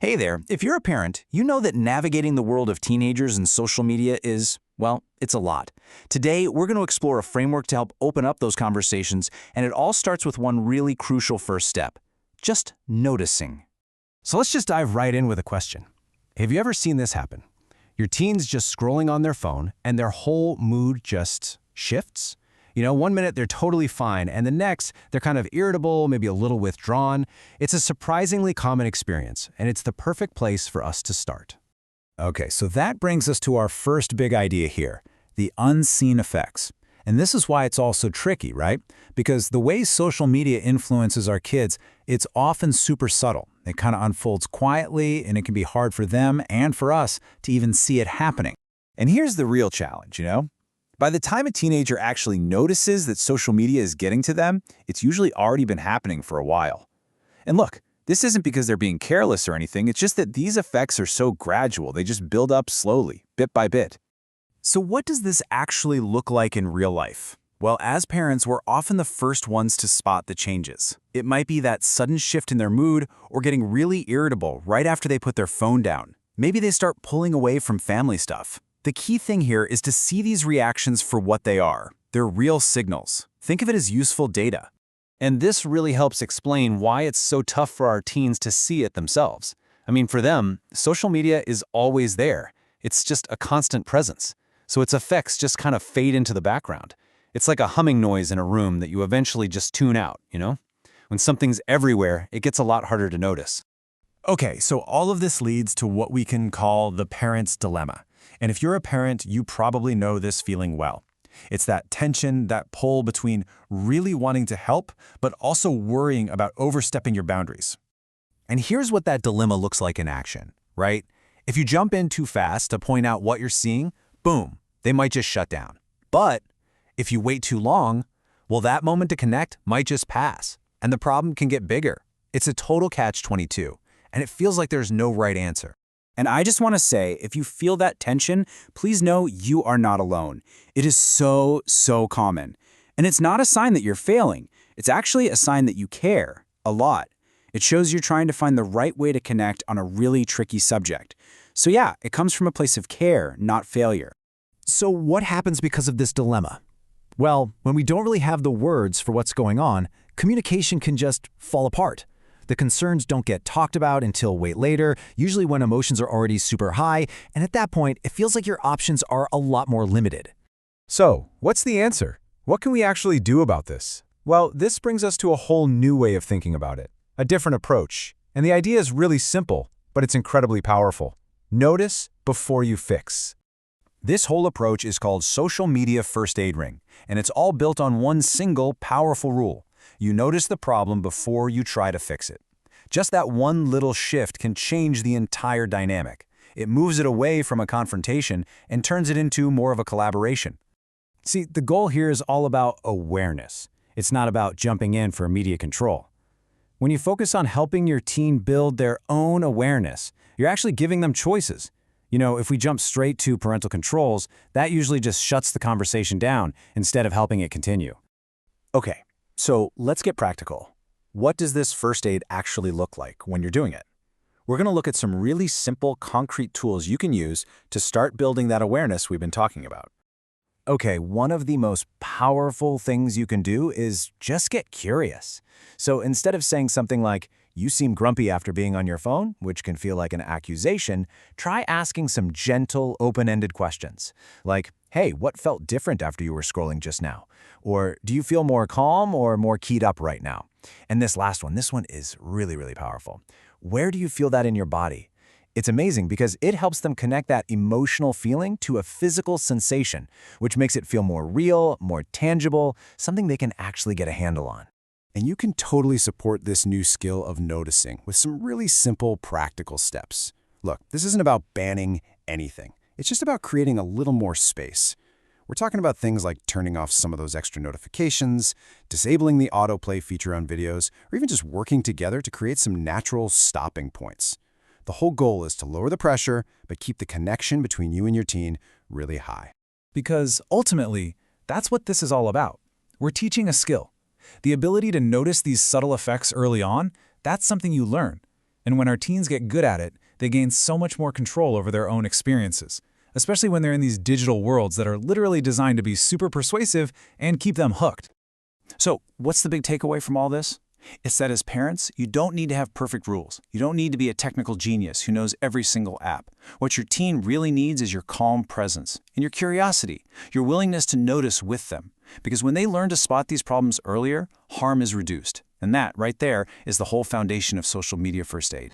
Hey there, if you're a parent, you know that navigating the world of teenagers and social media is, well, it's a lot. Today, we're going to explore a framework to help open up those conversations, and it all starts with one really crucial first step, just noticing. So let's just dive right in with a question. Have you ever seen this happen? Your teen's just scrolling on their phone and their whole mood just shifts? One minute they're totally fine and the next they're kind of irritable, maybe a little withdrawn. It's a surprisingly common experience and it's the perfect place for us to start. Okay, so that brings us to our first big idea here, the unseen effects. And this is why it's all so tricky, right? Because the way social media influences our kids, it's often super subtle. It kind of unfolds quietly, and it can be hard for them and for us to even see it happening. And here's the real challenge, By the time a teenager actually notices that social media is getting to them, it's usually already been happening for a while. And look, this isn't because they're being careless or anything, it's just that these effects are so gradual, they just build up slowly, bit by bit. So what does this actually look like in real life? Well, as parents, we're often the first ones to spot the changes. It might be that sudden shift in their mood or getting really irritable right after they put their phone down. Maybe they start pulling away from family stuff. The key thing here is to see these reactions for what they are. They're real signals. Think of it as useful data. And this really helps explain why it's so tough for our teens to see it themselves. For them, social media is always there. It's just a constant presence. So its effects just kind of fade into the background. It's like a humming noise in a room that you eventually just tune out, When something's everywhere, it gets a lot harder to notice. Okay, so all of this leads to what we can call the parent's dilemma. And if you're a parent, you probably know this feeling well. It's that tension, that pull between really wanting to help, but also worrying about overstepping your boundaries. And here's what that dilemma looks like in action, right? If you jump in too fast to point out what you're seeing, boom, they might just shut down. But if you wait too long, well, that moment to connect might just pass, and the problem can get bigger. It's a total catch-22, and it feels like there's no right answer. And I just want to say, if you feel that tension, please know you are not alone. It is so common. And it's not a sign that you're failing. It's actually a sign that you care a lot. It shows you're trying to find the right way to connect on a really tricky subject. So yeah, it comes from a place of care, not failure. So what happens because of this dilemma? Well, when we don't really have the words for what's going on, communication can just fall apart. The concerns don't get talked about until way later, usually when emotions are already super high, and at that point, it feels like your options are a lot more limited. So, what's the answer? What can we actually do about this? Well, this brings us to a whole new way of thinking about it, a different approach. And the idea is really simple, but it's incredibly powerful. Notice before you fix. This whole approach is called Social Media First Aid Ring, and it's all built on one single, powerful rule. You notice the problem before you try to fix it. Just that one little shift can change the entire dynamic. It moves it away from a confrontation and turns it into more of a collaboration. See, the goal here is all about awareness. It's not about jumping in for immediate control. When you focus on helping your teen build their own awareness, you're actually giving them choices. If we jump straight to parental controls, that usually just shuts the conversation down instead of helping it continue. Okay, so let's get practical. What does this first aid actually look like when you're doing it? We're going to look at some really simple, concrete tools you can use to start building that awareness we've been talking about. Okay, one of the most powerful things you can do is just get curious. So instead of saying something like, "You seem grumpy after being on your phone," which can feel like an accusation, try asking some gentle, open-ended questions. Like, "Hey, what felt different after you were scrolling just now?" Or, "Do you feel more calm or more keyed up right now?" And this last one, this one is really, really powerful. Where do you feel that in your body? It's amazing because it helps them connect that emotional feeling to a physical sensation, which makes it feel more real, more tangible, something they can actually get a handle on. And you can totally support this new skill of noticing with some really simple, practical steps. Look, this isn't about banning anything. It's just about creating a little more space. We're talking about things like turning off some of those extra notifications, disabling the autoplay feature on videos, or even just working together to create some natural stopping points. The whole goal is to lower the pressure, but keep the connection between you and your teen really high. Because ultimately, that's what this is all about. We're teaching a skill. The ability to notice these subtle effects early on, that's something you learn. And when our teens get good at it, they gain so much more control over their own experiences, especially when they're in these digital worlds that are literally designed to be super persuasive and keep them hooked. So, what's the big takeaway from all this? It's that as parents, you don't need to have perfect rules. You don't need to be a technical genius who knows every single app. What your teen really needs is your calm presence and your curiosity, your willingness to notice with them. Because when they learn to spot these problems earlier, harm is reduced. And that, right there, is the whole foundation of social media first aid.